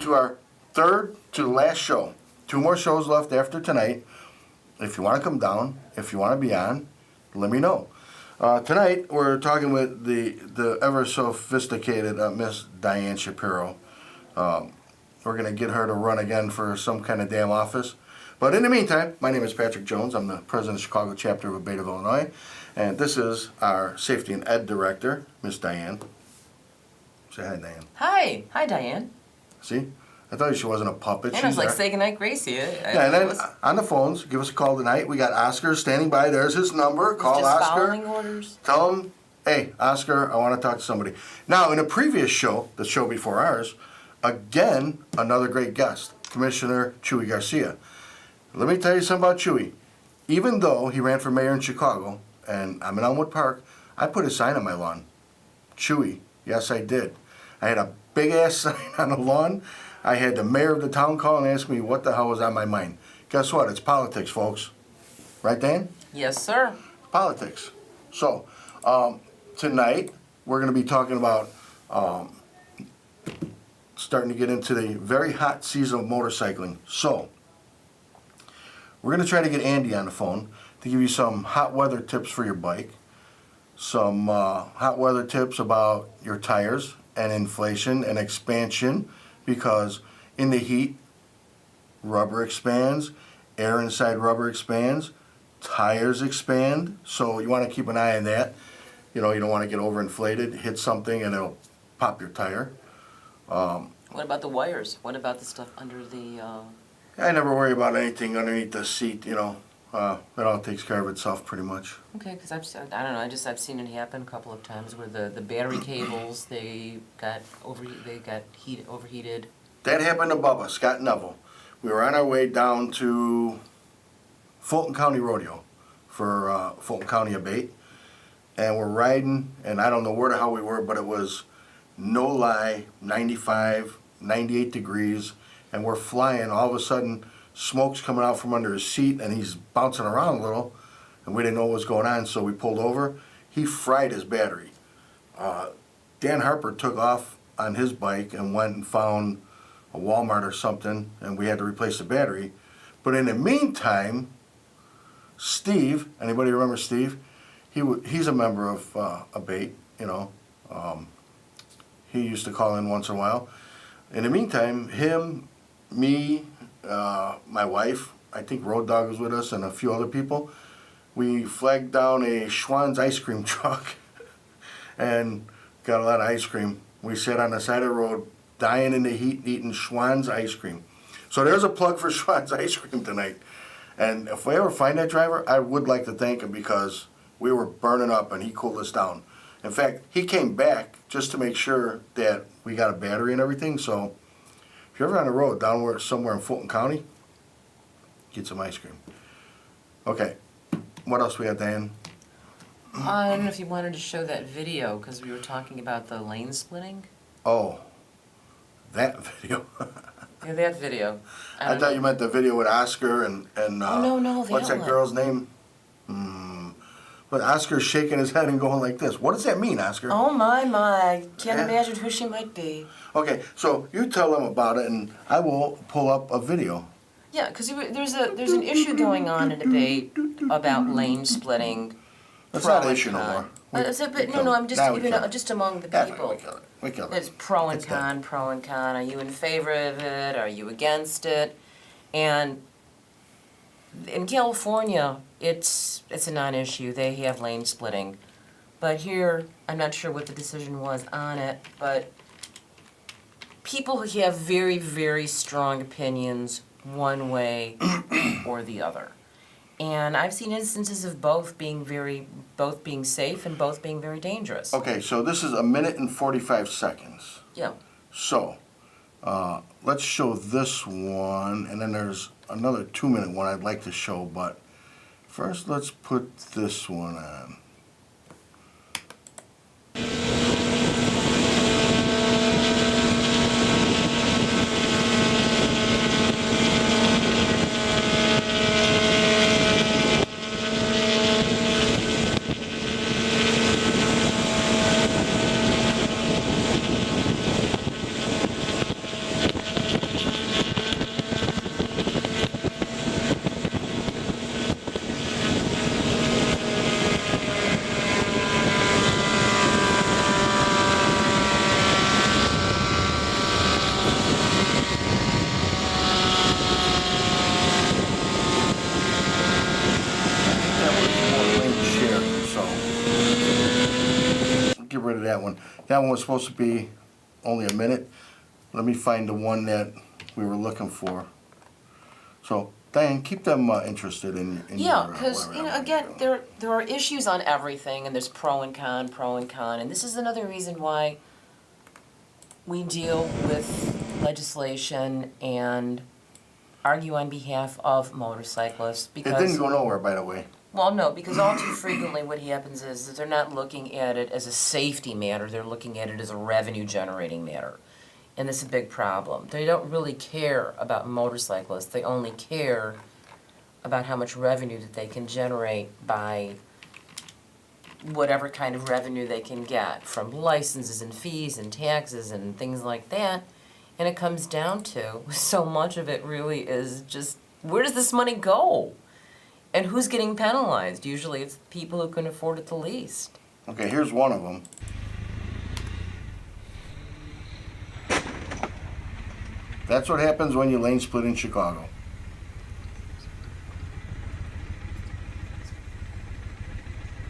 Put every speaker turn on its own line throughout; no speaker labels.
to our third to last show. 2 more shows left after tonight. If you want to come down, if you want to be on, let me know. Tonight, we're talking with the ever-sophisticated Miss Diane Shapiro. We're going to get her to run again for some kind of damn office. But in the meantime, my name is Patrick Jones. I'm the president of the Chicago chapter of A.B.A.T.E of Illinois. And this is our Safety and Ed Director, Miss Diane. Say hi, Diane.
Hi. Hi, Diane.
See? I thought she wasn't a puppet.
And I was like, say goodnight, Gracie.
Yeah, and then on the phones, give us a call tonight. We got Oscar standing by. There's his number. Call
just
Oscar.
Following orders.
Tell him, hey, Oscar, I want to talk to somebody. Now, in a previous show, the show before ours, again, another great guest, Commissioner Chuy Garcia. Let me tell you something about Chuy. Even though he ran for mayor in Chicago, and I'm in Elmwood Park, I put a sign on my lawn. Chuy, yes, I did. I had a big-ass sign on the lawn. I had the mayor of the town call and ask me what the hell was on my mind. Guess what? It's politics, folks. Right, Dan?
Yes, sir.
Politics. So, tonight, we're going to be talking about starting to get into the very hot season of motorcycling. So, we're going to try to get Andy on the phone to give you some hot weather tips for your bike, some hot weather tips about your tires and inflation and expansion, because in the heat, rubber expands, air inside rubber expands, tires expand, so you want to keep an eye on that. You know, you don't want to get overinflated, hit something and it'll pop your tire.
What about the wires? What about the stuff under the...
I never worry about anything underneath the seat, you know. It all takes care of itself pretty much.
Okay, because I don't know, I've seen it happen a couple of times where the battery cables, they got overheated.
That happened to Bubba, Scott Neville. We were on our way down to Fulton County Rodeo for Fulton County A.B.A.T.E, and we're riding, and I don't know where the hell we were, but it was, no lie, 95, 98 degrees, and we're flying. All of a sudden, smoke's coming out from under his seat, and he's bouncing around a little, and we didn't know what was going on, so we pulled over. He fried his battery. Dan Harper took off on his bike and went and found a Walmart or something, and we had to replace the battery. But in the meantime, Steve, anybody remember Steve? He's a member of A.B.A.T.E, you know. He used to call in once in a while. In the meantime, him, me, my wife, I think Road Dog was with us, and a few other people, we flagged down a Schwann's ice cream truck and got a lot of ice cream. We sat on the side of the road, dying in the heat, eating Schwann's ice cream. So there's a plug for Schwann's ice cream tonight. And if we ever find that driver, I would like to thank him, because we were burning up and he cooled us down. In fact, he came back just to make sure that we got a battery and everything. So if you're ever on the road down somewhere in Fulton County, get some ice cream. Okay, what else we got, Dan?
I don't know if you wanted to show that video, because we were talking about the lane splitting.
Oh, that video.
Yeah, that video.
I thought you meant the video with Oscar and
oh, no,
what's that girl's name? But Oscar's shaking his head and going like this. What does that mean, Oscar?
Oh, my. Can't imagine who she might be.
Okay, so you tell them about it, and I will pull up a video.
Yeah, because there's an issue going on in debate about lane splitting.
That's not an issue no more.
I'm just just among the people.
We kill it.
There's pro and con. Are you in favor of it? Are you against it? And in California, it's a non-issue. They have lane splitting. But here, I'm not sure what the decision was on it, but people have very, very strong opinions one way or the other. And I've seen instances of both being safe and both being very dangerous.
Okay, so this is 1 minute and 45 seconds.
Yeah.
So, let's show this one, and then there's another 2-minute one I'd like to show, but first let's put this one on. that one. That one was supposed to be only a minute. Let me find the one that we were looking for. So, Diane, keep them interested in
Yeah,
your,
because,
whatever
again,
I'm doing.
there are issues on everything, and there's pro and con, and this is another reason why we deal with legislation and argue on behalf of motorcyclists,
It
because...
didn't go nowhere, by the way.
Well, no, because all too frequently what happens is that they're not looking at it as a safety matter, they're looking at it as a revenue-generating matter. And this is a big problem. They don't really care about motorcyclists, they only care about how much revenue that they can generate by whatever kind of revenue they can get from licenses and fees and taxes and things like that. And it comes down to, so much of it really is just, where does this money go? And who's getting penalized? Usually it's people who can afford it the least.
Okay, here's one of them. That's what happens when you lane split in Chicago.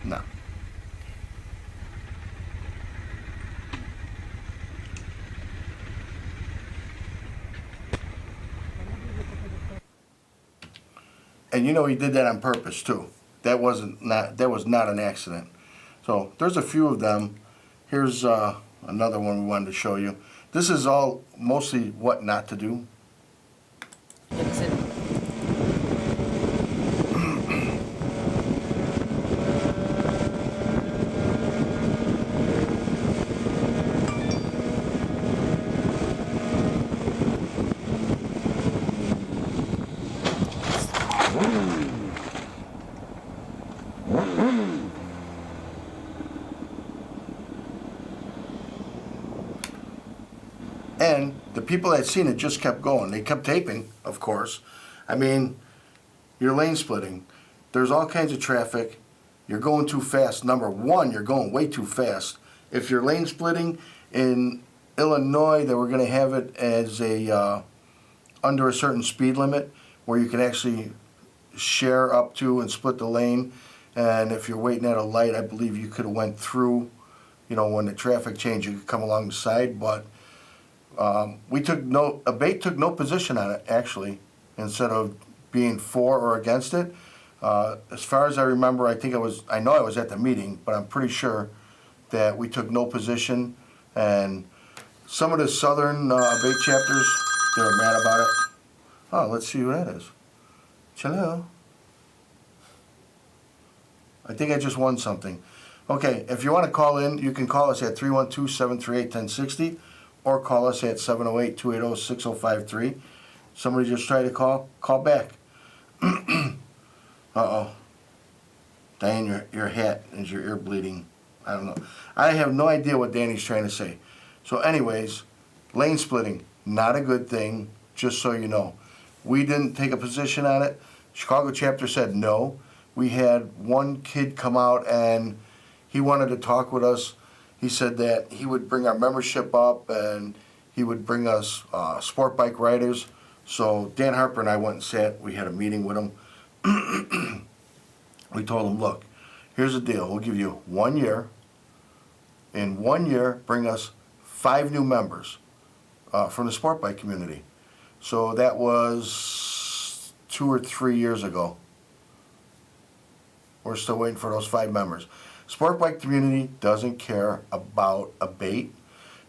No. And you know he did that on purpose too. That was not an accident. So there's a few of them. Here's another one we wanted to show you. This is all mostly what not to do.
Is it?
And the people that seen it just kept going. They kept taping, of course. I mean, you're lane splitting. There's all kinds of traffic. You're going too fast. Number one, you're going way too fast. If you're lane splitting in Illinois, they were going to have it as a under a certain speed limit where you can actually share up to and split the lane. And if you're waiting at a light, I believe you could have went through, you know, when the traffic changed, you could come along the side. But A.B.A.T.E took no position on it, actually, instead of being for or against it. As far as I remember, I know I was at the meeting, but I'm pretty sure that we took no position. And some of the southern A.B.A.T.E chapters, they were mad about it. Oh, let's see who that is. Hello. I think I just won something. Okay, if you want to call in, you can call us at 312-738-1060 or call us at 708-280-6053. Somebody just tried to call back. Uh-oh. Diane, your hat, is your ear bleeding? I don't know. I have no idea what Danny's trying to say. So anyways, lane splitting, not a good thing, just so you know. We didn't take a position on it. Chicago chapter said no. We had one kid come out and he wanted to talk with us. He said that he would bring our membership up and he would bring us sport bike riders. So Dan Harper and I went and sat. We had a meeting with him. We told him, look, here's the deal. We'll give you 1 year. In 1 year, bring us 5 new members from the sport bike community. So that was 2 or 3 years ago. We're still waiting for those 5 members. Sport bike community doesn't care about A.B.A.T.E.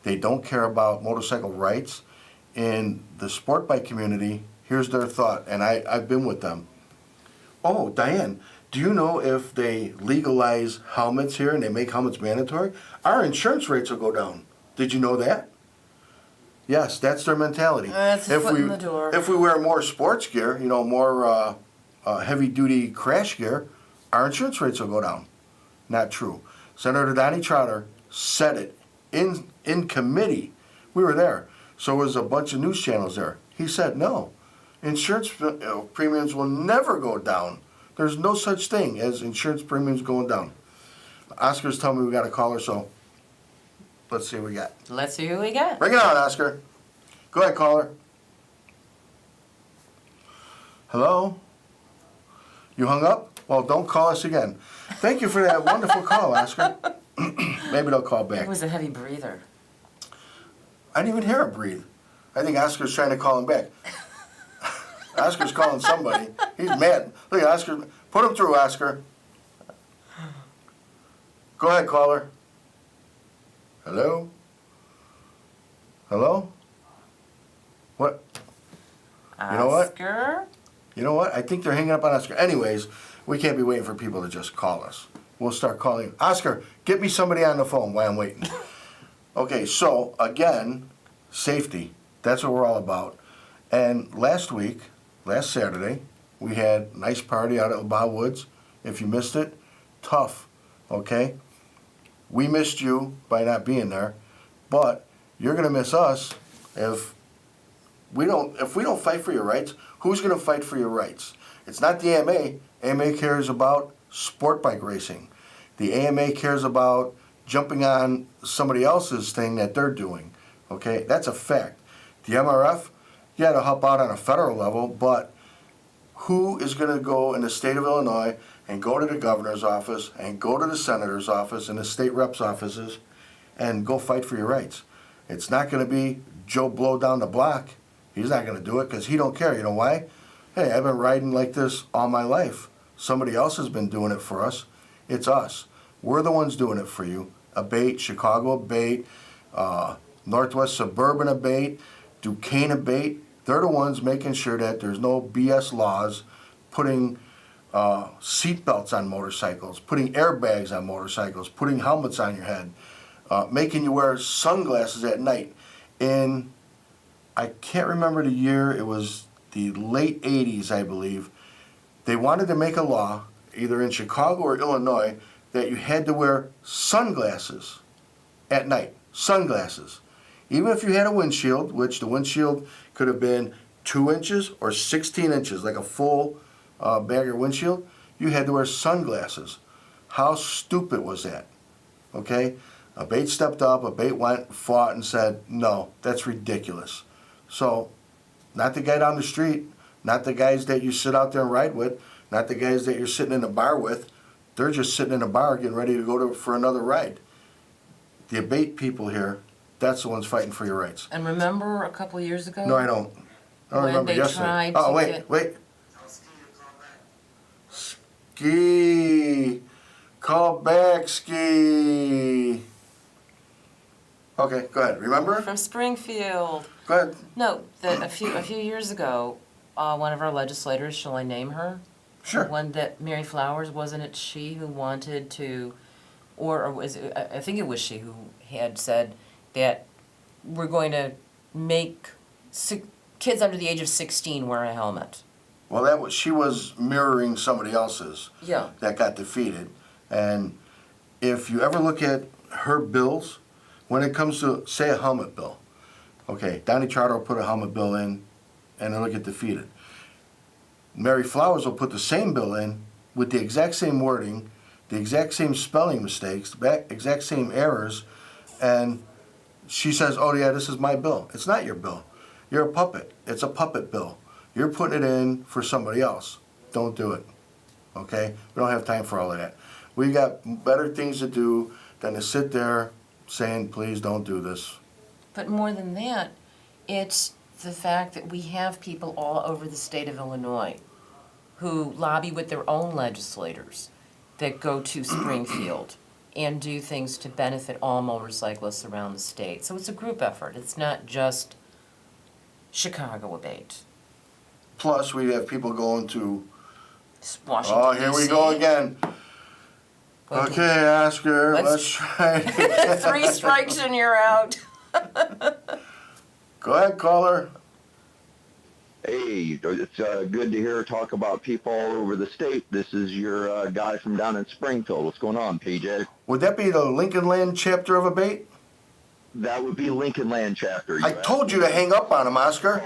They don't care about motorcycle rights. In the sport bike community, here's their thought, and I've been with them. Oh, Diane, do you know if they legalize helmets here and they make helmets mandatory, our insurance rates will go down? Did you know that? Yes, that's their mentality.
That's a foot in the door.
If we wear more sports gear, you know, more heavy-duty crash gear, our insurance rates will go down. Not true. Senator Donnie Trotter said it in committee. We were there. So was a bunch of news channels there. He said, no, insurance premiums will never go down. There's no such thing as insurance premiums going down. Oscar's telling me we got a caller, so let's see what we got.
Let's see who we got.
Bring it on, Oscar. Go ahead, caller. Hello? You hung up? Well, don't call us again. Thank you for that wonderful call, Oscar. Maybe they'll call back.
It was a heavy breather.
I didn't even hear her breathe. I think Oscar's trying to call him back. Oscar's calling somebody. He's mad. Look at Oscar. Put him through, Oscar. Go ahead, caller. Hello? Hello? What? You know what?
Oscar?
You know what? I think they're hanging up on Oscar. Anyways, we can't be waiting for people to just call us. We'll start calling. Oscar, get me somebody on the phone while I'm waiting. Okay, so again, safety. That's what we're all about. And last Saturday, we had a nice party out at A.B.A.T.E Woods. If you missed it, tough, okay? We missed you by not being there, but you're gonna miss us if we don't fight for your rights. Who's gonna fight for your rights? It's not the AMA. AMA cares about sport bike racing. The AMA cares about jumping on somebody else's thing that they're doing, okay? That's a fact. The MRF, yeah, to help out on a federal level, but who is going to go in the state of Illinois and go to the governor's office and go to the senator's office and the state reps' offices and go fight for your rights? It's not going to be Joe Blow down the block. He's not going to do it because he don't care. You know why? Hey, I've been riding like this all my life. Somebody else has been doing it for us. It's us. We're the ones doing it for you. A.B.A.T.E, Chicago A.B.A.T.E, Northwest Suburban A.B.A.T.E, Duquesne A.B.A.T.E. They're the ones making sure that there's no BS laws, putting seat belts on motorcycles, putting airbags on motorcycles, putting helmets on your head, making you wear sunglasses at night. I can't remember the year, it was the late 80s, I believe. They wanted to make a law, either in Chicago or Illinois, that you had to wear sunglasses at night. Sunglasses. Even if you had a windshield, which the windshield could have been 2 inches or 16 inches, like a full bagger windshield, you had to wear sunglasses. How stupid was that? Okay? A.B.A.T.E stepped up, A.B.A.T.E went, fought, and said, no, that's ridiculous. So, not the guy down the street, not the guys that you sit out there and ride with, not the guys that you're sitting in a bar with. They're just sitting in a bar getting ready to go for another ride. The A.B.A.T.E people here, that's the ones fighting for your rights.
And remember a couple years ago?
No, I don't. I don't
when
remember
they
yesterday.
tried
Oh,
to
wait,
get...
wait. Ski. Call back, Ski. Okay, go ahead. Remember?
From Springfield.
Go ahead.
No, a few years ago, one of our legislators, shall I name her?
Sure.
The one that Mary Flowers, wasn't it she who wanted to, or was it, I think it was she who had said that we're going to make kids under the age of 16 wear a helmet.
Well, she was mirroring somebody else's.
Yeah.
That got defeated. And if you ever look at her bills, when it comes to, say, a helmet bill, okay, Donnie Charter will put a helmet bill in, and it'll get defeated. Mary Flowers will put the same bill in with the exact same wording, the exact same spelling mistakes, the exact same errors, and she says, oh yeah, this is my bill. It's not your bill. You're a puppet. It's a puppet bill. You're putting it in for somebody else. Don't do it, okay? We don't have time for all of that. We got better things to do than to sit there saying, please don't do this.
But more than that, it's the fact that we have people all over the state of Illinois who lobby with their own legislators that go to Springfield and do things to benefit all motorcyclists around the state. So it's a group effort. It's not just Chicago A.B.A.T.E.
Plus, we have people going to,
Washington,
oh, here we go again.
Going
Okay, Oscar, let's try it again.
3 strikes and you're out.
Go ahead, caller.
Hey, it's good to hear talk about people all over the state. This is your guy from down in Springfield. What's going on, PJ?
Would that be the Lincoln Land chapter of A.B.A.T.E?
That would be Lincoln Land chapter.
I told you to hang up on him, Oscar.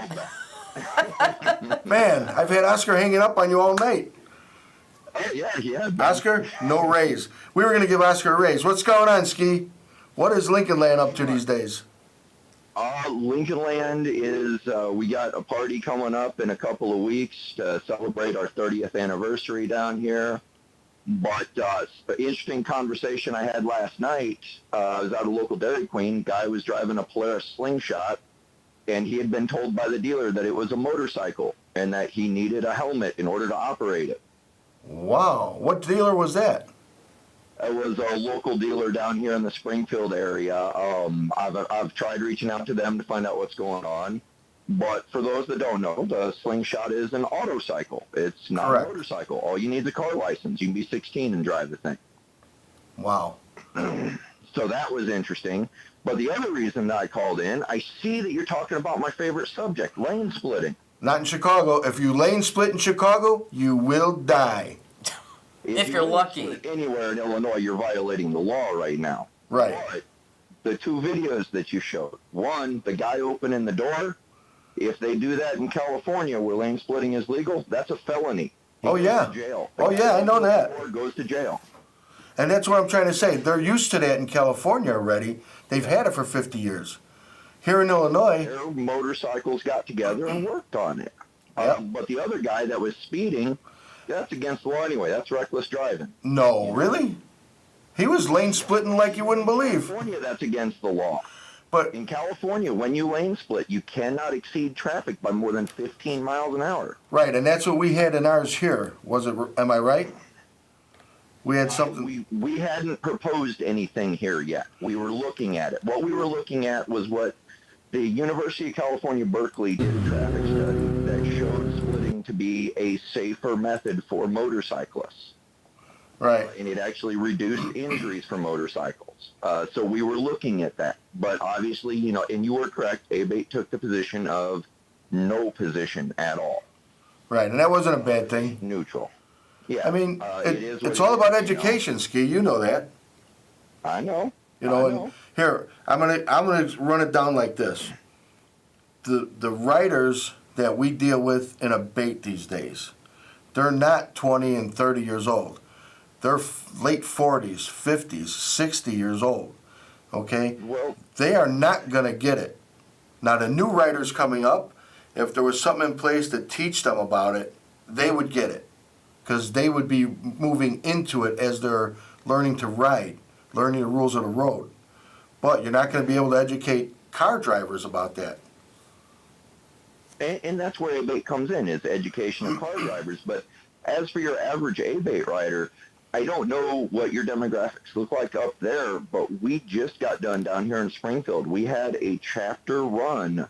Man, I've had Oscar hanging up on you all night.
Oh, yeah.
Oscar, no raise. We were going to give Oscar a raise. What's going on, Ski? What is Lincoln Land up to these days?
Lincoln Land is, we got a party coming up in a couple of weeks to celebrate our 30th anniversary down here. But interesting conversation I had last night. I was at a local Dairy Queen. Guy was driving a Polaris Slingshot, and he had been told by the dealer that it was a motorcycle and that he needed a helmet in order to operate it.
Wow. What dealer was that?
It was a local dealer down here in the Springfield area. I've tried reaching out to them to find out what's going on. But for those that don't know, the Slingshot is an autocycle. It's not
Correct.
a motorcycle. All you need is a car license. You can be 16 and drive the thing.
Wow.
So that was interesting. But the other reason that I called in, I see that you're talking about my favorite subject, lane splitting.
Not in Chicago. If you lane split in Chicago, you will die.
If you're lucky.
Anywhere in Illinois, you're violating the law right now.
Right.
But the two videos that you showed, one, the guy opening the door, if they do that in California where lane splitting is legal, that's a felony. He
Oh,
goes
yeah.
to jail.
Oh, yeah, I know that.
Or goes to jail.
And that's what I'm trying to say. They're used to that in California already. They've had it for 50 years. Here in Illinois,
Their motorcycles got together and worked on it.
Yeah.
But the other guy that was speeding, that's against the law anyway. That's reckless driving.
no, really? He was lane splitting like you wouldn't believe.
California, that's against the law.
But
In California, when you lane split, you cannot exceed traffic by more than 15 miles an hour.
right, and that's what we had in ours here. Was it? Am I right? We had something.
We hadn't proposed anything here yet. We were looking at it. What we were looking at was what the University of California, Berkeley did a traffic study that showed splitting to be a safer method for motorcyclists.
Right.
And it actually reduced injuries for motorcycles. So we were looking at that. But obviously, you know, and you were correct, A.B.A.T.E took the position of no position at all.
Right, and that wasn't a bad thing.
Neutral. Yeah.
I mean,
it is what
it's
it
all
is,
about
you know.
education, Ski. You know that.
I know.
You know,
I
and here I'm gonna run it down like this. The writers that we deal with in A.B.A.T.E these days, they're not 20 and 30 years old. They're late 40s, 50s, 60 years old. Okay,
Well,
they are not gonna get it. Now the new writers coming up, if there was something in place to teach them about it, they would get it, because they would be moving into it as they're learning to ride, learning the rules of the road. But you're not going to be able to educate car drivers about that.
and that's where A.B.A.T.E comes in, is education of car drivers. But as for your average A.B.A.T.E rider, I don't know what your demographics look like up there, but we just got done down here in Springfield. We had a chapter run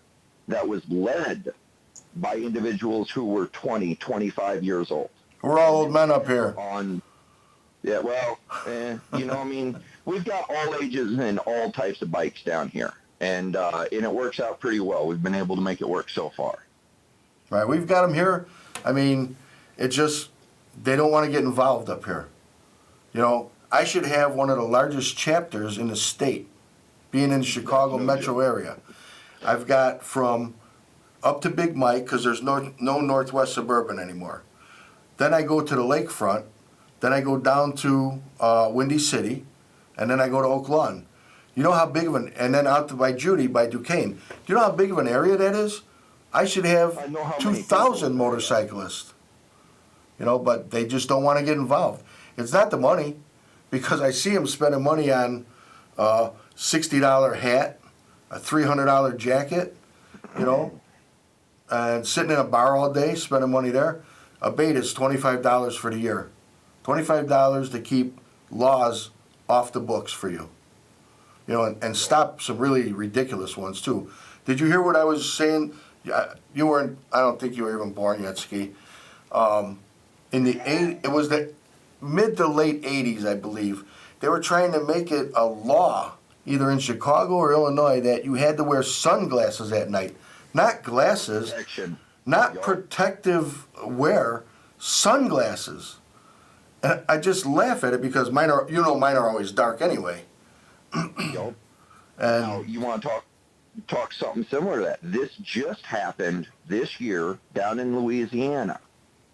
that was led by individuals who were 20, 25 years old.
We're all old men up here.
Yeah, well, you know, I mean, we've got all ages and all types of bikes down here, and it works out pretty well. We've been able to make it work so far.
Right, we've got them here. I mean, it just, they don't want to get involved up here. You know, I should have one of the largest chapters in the state, being in the Chicago metro area. I've got from up to Big Mike, because there's no Northwest Suburban anymore. Then I go to the lakefront. Then I go down to Windy City, and then I go to Oak Lawn. You know how big of an, and then out to by Judy, by Duquesne. Do you know how big of an area that is? I should have
I know how many
2,000
people-
motorcyclists. You know, but they just don't want to get involved. It's not the money, because I see them spending money on a $60 hat, a $300 jacket, you know, and sitting in a bar all day, spending money there. A.B.A.T.E is $25 for the year. $25 to keep laws off the books for you. You know, and stop some really ridiculous ones too. Did you hear what I was saying? You weren't, I don't think you were even born yet, Ski. It was the mid to late 80s, I believe. They were trying to make it a law, either in Chicago or Illinois, that you had to wear sunglasses at night. Not glasses,
Protection.
not
Yup.
protective wear, sunglasses. And I just laugh at it because mine are, you know, mine are always dark anyway.
Yup. Now,
And
you want to talk something similar to that. This just happened this year down in Louisiana,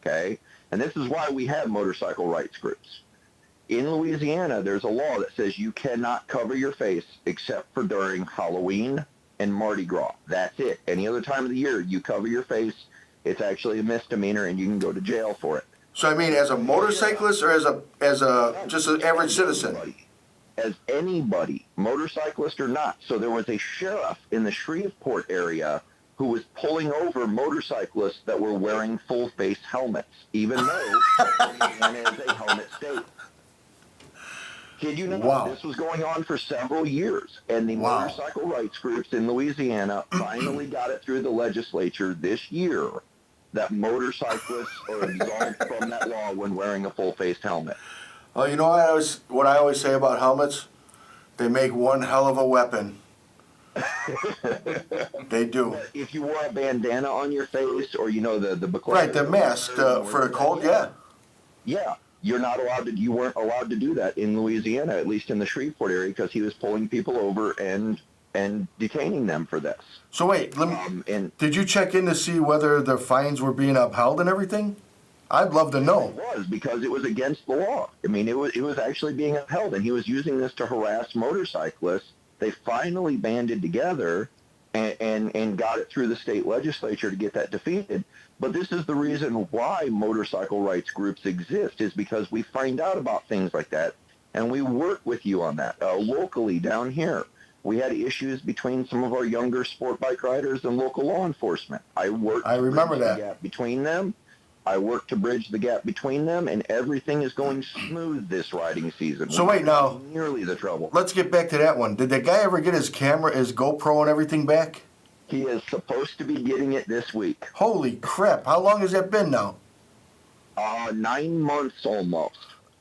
okay? And this is why we have motorcycle rights groups. In Louisiana, there's a law that says you cannot cover your face except for during Halloween and Mardi Gras. That's it. Any other time of the year, you cover your face, it's actually a misdemeanor and you can go to jail for it.
So I mean, as a motorcyclist or as a just an average citizen?
As anybody, motorcyclist or not. So there was a sheriff in the Shreveport area who was pulling over motorcyclists that were wearing full face helmets, even though Louisiana is a helmet state. Kid you not,
Wow.
this was going on for several years, and the
Wow.
motorcycle rights groups in Louisiana finally got it through the legislature this year that motorcyclists are absolved from that law when wearing a full-faced helmet.
Oh, you know what I always say about helmets? They make one hell of a weapon. They do.
But if you wore a bandana on your face, or the
Right, the mask for the cold, yeah.
Yeah, you're not allowed to. You weren't allowed to do that in Louisiana, at least in the Shreveport area, because he was pulling people over and detaining them for this.
So wait, did you check in to see whether the fines were being upheld and everything? I'd love to know.
It was, because it was against the law. I mean, it was actually being upheld, and he was using this to harass motorcyclists. They finally banded together and got it through the state legislature to get that defeated. But this is the reason why motorcycle rights groups exist, is because we find out about things like that, and we work with you on that. Locally down here, we had issues between some of our younger sport bike riders and local law enforcement. I
remember that.
The gap between them. I work to bridge the gap between them, and everything is going smooth this riding season.
So wait now,
nearly the trouble.
Let's get back to that one. Did the guy ever get his camera, his GoPro and everything back?
He is supposed to be getting it this week.
Holy crap, how long has that been now?
9 months almost.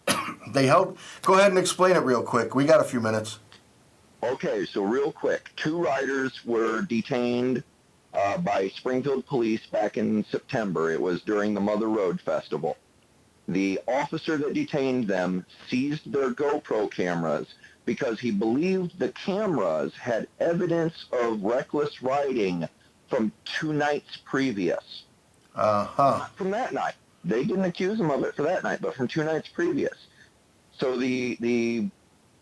Go ahead and explain it real quick. We got a few minutes.
Okay, so real quick. 2 riders were detained by Springfield police back in September. It was during the Mother Road Festival. The officer that detained them seized their GoPro cameras because he believed the cameras had evidence of reckless riding from 2 nights previous. Not from that night. They didn't accuse him of it for that night, but from 2 nights previous. So the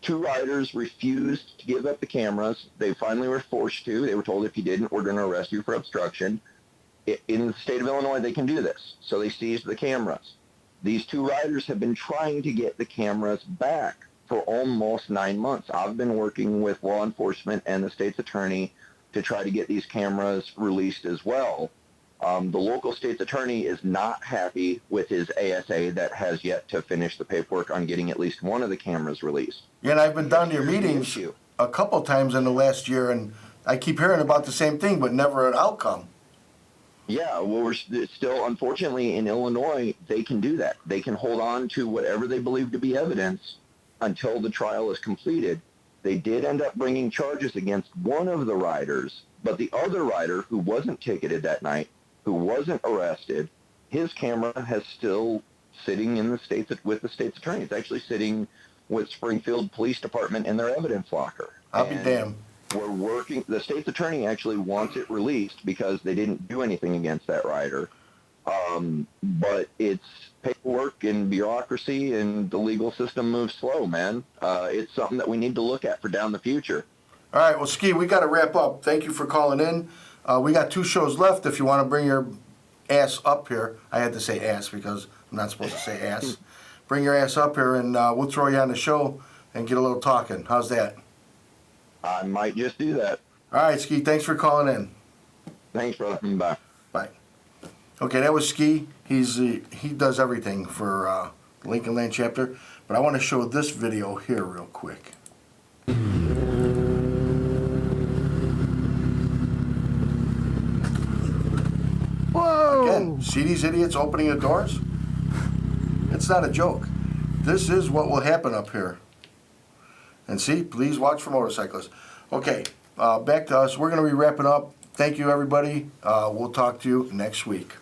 2 riders refused to give up the cameras. They finally were forced to. They were told, if you didn't, we're going to arrest you for obstruction. In the state of Illinois, they can do this. So they seized the cameras. These 2 riders have been trying to get the cameras back for almost 9 months. I've been working with law enforcement and the state's attorney to try to get these cameras released as well. The local state's attorney is not happy with his ASA that has yet to finish the paperwork on getting at least one of the cameras released.
Yeah, and I've been down to your meetings a couple times in the last year, and I keep hearing about the same thing, but never an outcome.
Yeah, well, we're still, unfortunately, in Illinois, they can do that. They can hold on to whatever they believe to be evidence until the trial is completed. They did end up bringing charges against one of the riders, but the other rider, who wasn't ticketed that night, who wasn't arrested, his camera has still sitting in the state's with the state's attorney. It's actually sitting with Springfield Police Department in their evidence locker.
I'll be damned.
We're working. The state's attorney actually wants it released because they didn't do anything against that rider. But it's paperwork and bureaucracy, and the legal system moves slow, man. It's something that we need to look at for down the future.
All right, well, Ski, we got to wrap up. Thank you for calling in. We got 2 shows left if you want to bring your ass up here. I had to say ass because I'm not supposed to say ass. Bring your ass up here, and we'll throw you on the show and get a little talking. How's that?
I might just do that.
All right, Ski, thanks for calling in.
Thanks, brother. Bye.
Bye. Okay, that was Ski. He does everything for the Lincoln Land chapter, but I want to show this video here real quick.
Whoa!
Again, see these idiots opening the doors? It's not a joke. This is what will happen up here. And see, please watch for motorcyclists. Okay, back to us. We're going to be wrapping up. Thank you, everybody. We'll talk to you next week.